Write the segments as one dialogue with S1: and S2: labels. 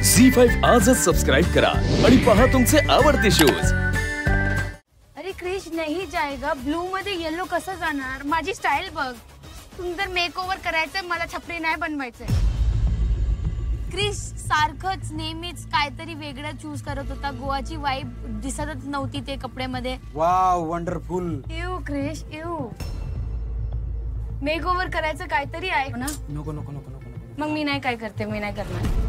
S1: झी5 आजच सबस्क्राइब करा आणि पहा तुमचे आवडते शोज।
S2: अरे क्रिश नहीं जाएगा, ब्लू मध्ये येलो कसं जाणार? माझी स्टाईल बघ, सुंदर मेकओव्हर करायचंय मला, छपरी नाही बनवायचंय। क्रिश सारखंच नेहमीच काहीतरी वेगळं चूज करत होता, गोवाची वाइब दिसतच नव्हती ते कपड्यामध्ये।
S3: Wow wonderful.
S2: इव क्रिश इव, मेकओव्हर करायचं काहीतरी आहे ना?
S3: नको नको नको नको।
S2: मग मी नाही काय करते, मी नाही करणार।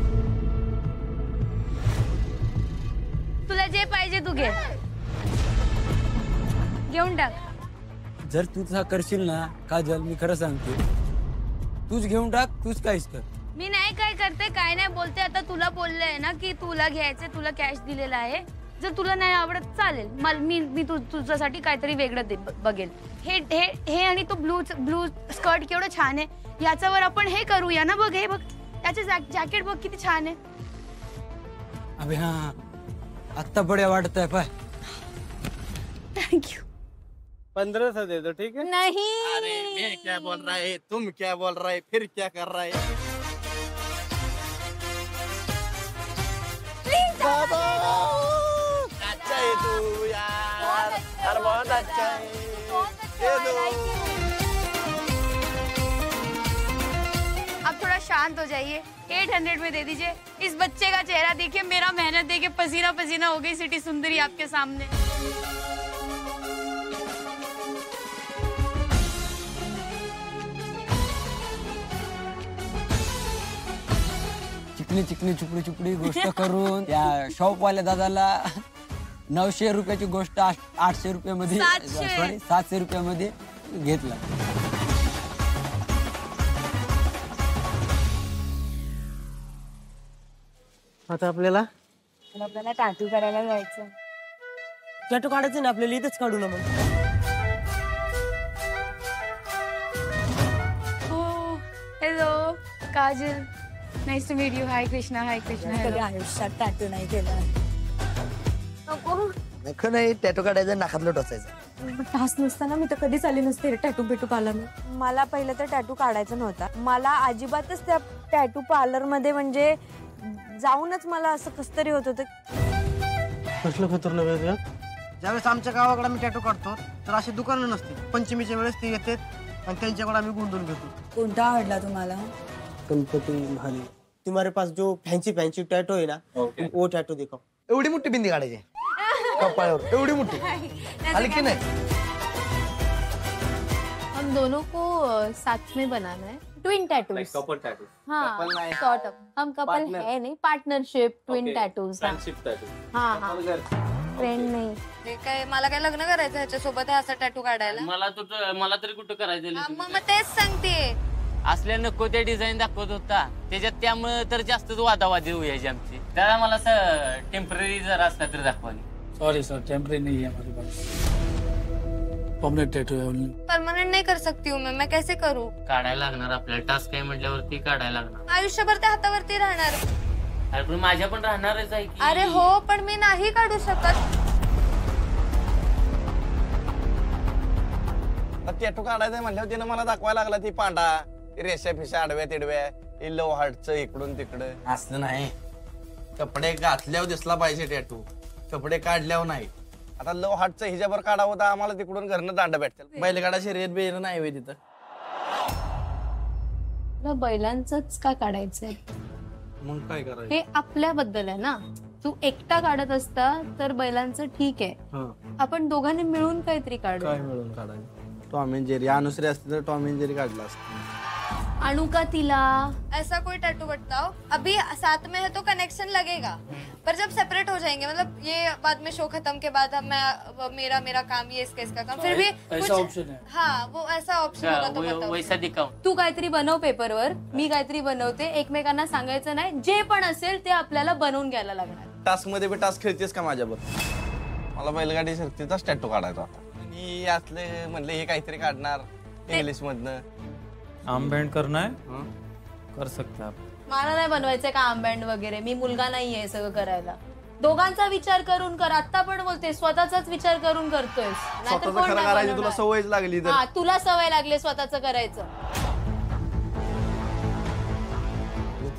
S2: तुला जे पाहिजे तू घे, घेऊन टाक।
S3: जर तू तसा करशील ना काजल, मी खरं सांगते, तूच घेऊन टाक, तूच काहीच कर।
S2: मी नाही काय करते, काय नाही बोलते। आता तुला बोललंय ना की तुला घ्यायचंय, तुला कॅश दिलेला आहे, जर तुला नाही आवडत चालेल, मी तुझ्यासाठी काहीतरी वेगळं बघेल। हे आणि तो ब्लू स्कर्ट केवढं छान आहे, याच्यावर आपण हे करूया ना। बघ हे बघ, त्याचे जॅकेट बघ किती छान आहे।
S3: अबे हाँ, आता बढिया वाटत है। पाय
S2: थैंक यू।
S4: 1500 दे दो, ठीक है?
S2: नहीं।
S4: अरे मैं क्या बोल रहा है, तुम क्या बोल रहा है, फिर क्या कर रहा है? बाबा अच्छा है तू यार, यार बहुत अच्छा है, दे दो।
S2: अब थोड़ा शांत हो जाइए, 800 में दे दीजिए। इस बच्चे का चेहरा देखिए, मेरा मेहनत देखिए, पसीना पसीना हो गई सिटी सुंदरी आपके सामने।
S3: चिकनी चिकनी चुपडी चुपडी गोष्ट करून त्या शॉपवाल्या दादाला 900 रुपयाची गोष्ट 800 रुपयामध्ये, 700 रुपयामध्ये घेतला।
S4: आता आपल्याला
S2: टॅटू करायला जायचं।
S4: टॅटू काढायचं ना आपल्याला, इथेच काढू ना मग।
S2: Hello Kajal, nice to meet you. Hi Krishna, hi Krishna.
S5: कधी आयुष्यात टॅटू नाही केला।
S6: नको नाही, टॅटू काढायचं, नाकातलं टोचायचं।
S5: तास नसताना मी तर कधीच आली नसते टॅटू पेटू पार्लर। मला पहिलं तर टॅटू काढायचा नव्हता, मला अजिबातच त्या टॅटू पार्लर मध्ये म्हणजे जाऊनच मला असं कस तरी होत होतं।
S4: कसलं खतरनाक आहे?
S6: ज्यावेळेस आमच्या गावाकडे आम्ही टॅटू काढतो तर अशी दुकानं नसते, पंचमीच्या वेळेस ते येतात आणि त्यांच्याकडे आम्ही गुंडून घेतो।
S5: कोणता आवडला तुम्हाला?
S4: गणपती महाली। तुम्हारे पास जो फैंसी टैटू है ना, वो टैटू दिखाओ।
S6: एवढी मोठी बिंदी काढायची कपाळावर, एवढी मोठी, हलकी नाही।
S2: हम दोनों को साथ में बनाना है, ट्विन टैटूज।
S4: Couple tattoo.
S2: हाँ, सॉर्ट ऑफ। हम कपल है नहीं, पार्टनरशिप, ट्विन टैटूज। हाँ हाँ, फ्रेंड नहीं।
S5: हे काय मला काय लग्न करायचं ह्याच्यासोबत असं टॅटू काढायला?
S7: मला तरी कुठं करायचं?
S5: मग तेच सांगते,
S7: असल्या नको ते डिझाईन दाखवत होता त्याच्यात, त्यामुळे तर जास्तच वादावादी व्हायची आमची। त्याला मला असं टेम्पररी जर असला तर दाखवाली।
S8: सॉरी सर, टेम्पररी नहीं है हमारे पास, परमानेंट टैटू है ओनली।
S5: परमानेंट नहीं कर सकती हूँ मैं कैसे करूँ?
S7: काढायला लागणार आपल्याला, टास्क आहे म्हटल्यावरती काढायला लागणार।
S5: आयुष्यभर त्या हातावरती राहणार।
S7: अरे पण माझ्या पण राहणारच आहे की।
S5: अरे हो, पण मी नाही काढू शकत।
S4: टॅटू काढायचं म्हणल्यावर तिनं मला दाखवायला लागला, ती पांडा, रेषा फिशा आडव्या तिडव्या, इलो हार्टचं इकडून तिकडं असलं नाही। कपडे घातल्यावर दिसला पाहिजे टॅटू, कपडे काढल्यावर नाही। आता लो हार्टचं हिच्यावर काढावं तर आम्हाला तिकडून घरनं दांडा भेटतील। बैलगाडा शर्यत बिर नाही होय तिथं।
S2: बैलांचंच का काढायचंय?
S4: मग काय करायचं?
S2: हे आपल्याबद्दल आहे ना, तू एकटा काढत असता तर बैलांचं ठीक आहे, आपण दोघांनी मिळून काहीतरी काढू।
S4: काय मिळून काढायचं? टॉम एंड जेरी, अनुश्री असते तर टॉम एंड जेरी काढला असता।
S2: आणू का तिला?
S5: ऐसा कोई टैटू बताओ, अभी साथ में है तो कनेक्शन लगेगा, पर जब सेपरेट हो जाएंगे, मतलब ये बाद में शो खत्म के बाद अब मैं मेरा काम, ये इसका काम, फिर भी
S8: ऐसा ऑप्शन है।
S5: हाँ, वो ऐसा ऑप्शन होगा तो बताओ।
S7: वैसा दिखाओ।
S2: तू काहीतरी बनव पेपरवर, मी काहीतरी बनवते, एकमेकांना सांगायचं नाही, जे पण असेल ते आपल्याला बनवून घ्यायला लागणार।
S4: टास्क मध्ये बी टास्क खेळतेस का माझ्याबरोबर? मला बैलगाडी शर्यतीचाच टॅटू काढायचा होता आणि यातले म्हणले हे काहीतरी काढणार इंग्लिश मधनं।
S8: आर्मबैंड करना है, कर सकते आप।
S2: मला नाही बनवायचंय का आर्मबँड वगैरे, मी मुलगा नाहीये सगळं करायला। दोघांचा विचार करून कर, आता पण बोलते स्वतःचाच विचार करून करतोय, नाहीतर कोण
S4: करायची? तुला सवयच लागली तर।
S2: तुला सवय लागली स्वतःच करायचं।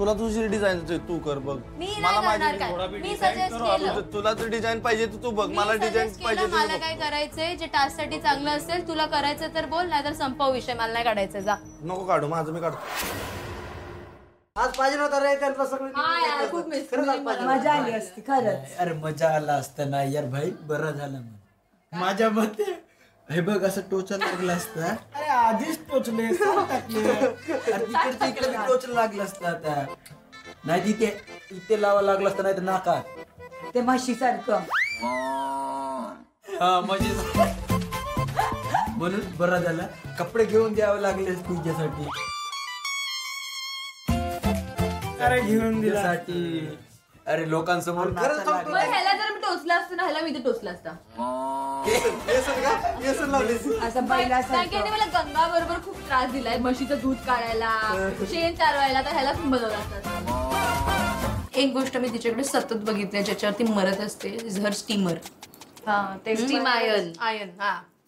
S4: तुला तुझी डिझाईन तू कर बघ.
S2: मी
S4: मला
S2: नाही
S4: माझी
S2: करणार काय. मी सजेस्ट केलं.
S4: तुला तर डिझाईन पाहिजे तर तू बघ. मला डिझाईन पाहिजे तर
S2: मला काय करायचंय जे टास्क साठी चांगलं असेल तुला करायचं तर बोल, नाहीतर संपव विषय. मला नाही काढायचं, जा.
S4: नको काढू, माझं मी काढतो.
S6: आज पाहिजे नव्हता रे त्यांना सगळं.
S5: खूप मजा आली असती खरंच.
S3: अरे मजा आला असतं ना यार भाई, बरं झालं मग. माझ्या मते हे बघ असं टोचन लागलं असतं. अरे आधीच टोचले इकडे टोचन लागलं असतं आता. नाही तिथे इथे लावा लागलं असतं, नाही तर नाकात
S5: ते म्हशीसारखं.
S3: हा म्हणजे म्हणून बरं झालं कपडे घेऊन द्यावे लागले तुझ्यासाठी. अरे घेऊन दिल्यासाठी. अरे लोकांसमोर नाचायला लागलं.
S2: ह्याला जर मी टोचला असतं ना, ह्याला मी ते टोचला असता.
S5: असं बैला
S2: त्याने मला गंगा बरोबर खूप त्रास दिलाय, म्हशीचं दूध काढायला, शेण चालवायला, तर ह्याला पण बनवलं असतं. एक गोष्ट मी तिच्याकडे सतत बघितली ज्याच्यावरती मरत असते, झर स्टीमर. ते स्टीम आयन.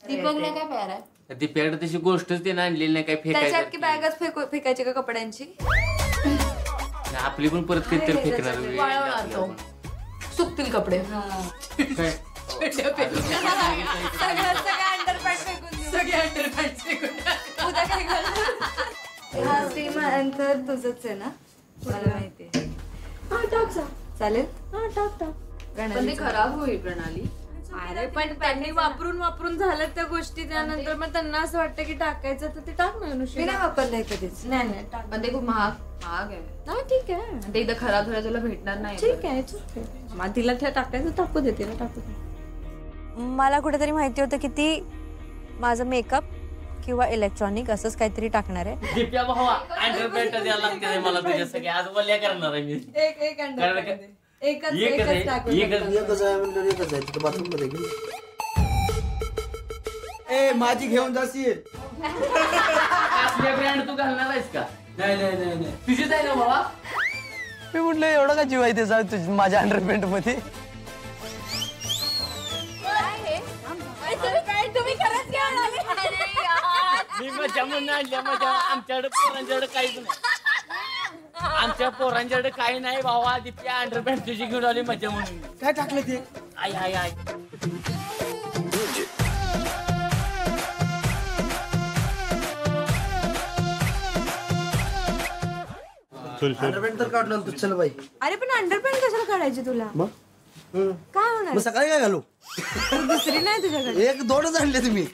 S2: ती बघण्या काय प्यार आहे.
S7: ती पॅड तशी गोष्टच ते आणलेली नाही, काय
S5: त्याच्यात की
S7: फेकायचं.
S5: बॅगच फेकायची का कपड्यांची.
S7: आपली पण परत कधीतरी फेकणार.
S2: वाळवणार तो, सुकतील कपडे.
S5: हा स्टीम तर तुझंच आहे ना, मला माहिती आहे. चालेल.
S2: पण ते खराब होईल प्रणाली.
S5: अरे पण त्यांनी वापरून झालं त्या गोष्टी, त्यानंतर मग त्यांना असं वाटतं की टाकायचं तर ते टाक ना. मी नाही वापरलंय कधीच. नाही
S2: पण ते खूप महाग आहे.
S5: नाही ठीक आहे,
S2: ते एकदा खराब झालं तुला भेटणार नाही.
S5: ठीक आहे. मग तिला टाकायचं टाकू दे, तिला टाकू दे. मला कुठेतरी माहिती होतं की ती माझं मेकअप किंवा इलेक्ट्रॉनिक असंच काहीतरी टाकणार आहे.
S7: दिप्या भावा अंडरपेंट द्यायला लागते मला तुझ्यासाठी. आज वल्या करणार आहे मी.
S5: एक एकच
S3: ए माझी घेऊन जाशील.
S7: आपल्या ब्रँड तू घालणार आहेस का?
S3: नाही
S7: तुझीच आहे ना बाबा.
S4: मी म्हटलं एवढा का जीव आहे त्याचा माझ्या अंडरपेंट मध्ये.
S2: तुम्ही खरंच घेऊन आले?
S7: मी मजा म्हणून आणल्या. मजा आमच्याकडे पोरांच्याकडे काहीच नाही. आमच्या पोरांच्याकडे काही नाही भावा. दिप्या अंडरपॅन्ट तुझी घेऊन आली मजा म्हणून.
S3: काय टाकलं ते?
S7: आय
S6: अंडरपॅन्ट तर काढलं तू. चल बाई.
S5: अरे पण अंडरपॅन्ट कशाला काढायची तुला? काय होणार?
S6: मग सकाळी काय घालू?
S5: दुसरी नाही तुझ्याकडे?
S6: एक दोनच आणले तुम्ही.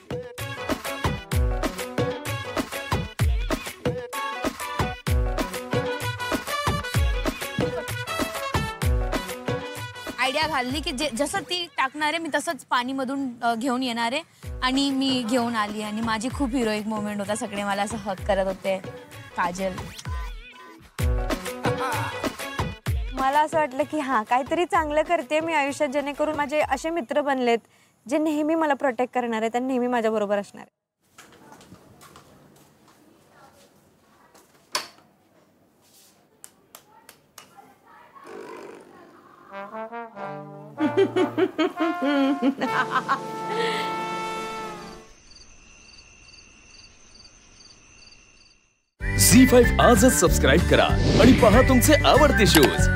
S2: आयडिया घालली की जसं ती टाकणार आहे मी तसंच पाणी मधून घेऊन येणार आहे. आणि मी घेऊन आली आणि माझी खूप हिरोईक मोमेंट होता. सगळे मला असं हक करत होते. काजल,
S5: मला असं वाटलं की हा काहीतरी चांगलं करते मी आयुष्यात, जेणेकरून माझे असे मित्र बनलेत जे नेहमी मला प्रोटेक्ट करणार आहेत आणि नेहमी माझ्या बरोबर असणार आहेत.
S1: झी5 आजच सबस्क्राईब करा आणि पहा तुमचे आवडते शोज